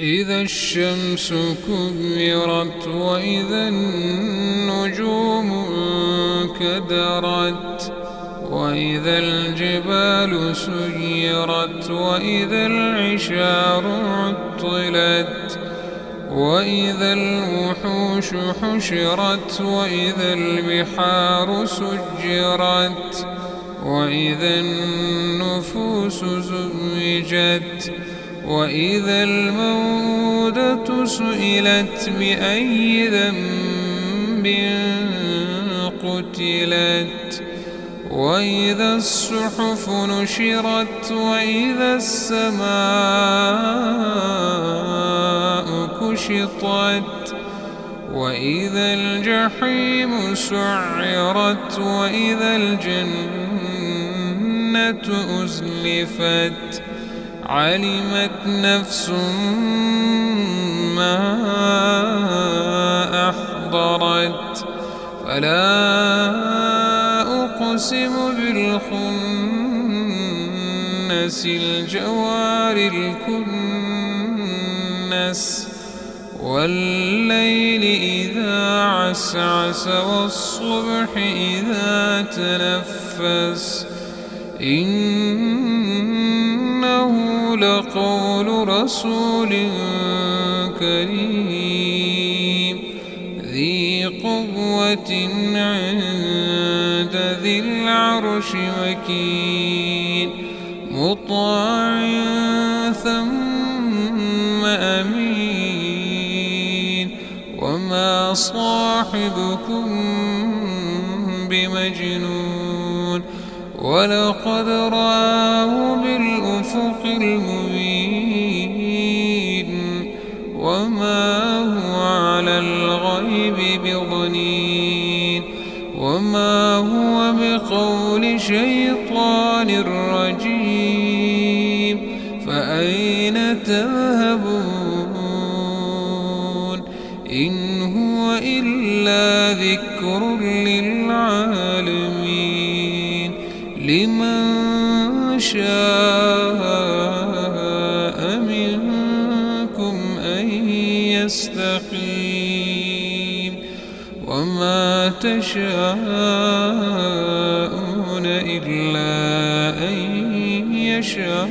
إذا الشمس كبرت وإذا النجوم انكدرت وإذا الجبال سيرت وإذا العشار عطلت وإذا الوحوش حشرت وإذا البحار سجرت وإذا النفوس زوجت وإذا الموءودة سئلت بأي ذنب قتلت وإذا الصحف نشرت وإذا السماء كشطت وإذا الجحيم سعرت وإذا الجنة أزلفت علمت نفس ما أحضرت فلا أقسم بالخنس الجوار الكنس والليل إذا عسعس والصبح إذا تنفس إنه لقول رسول كريم ذي قوة عند ذي العرش مكين مطاع ثم أمين وما صاحبكم بمجنون ولقد رآه بالأفق المبين وما هو على الغيب بضنين وما هو بقول شيطان رجيم فأين تذهبون إن هو إلا ذكر للعالمين لمن شاء منكم أن يستقيم وما تشاءون إلا أن يشاء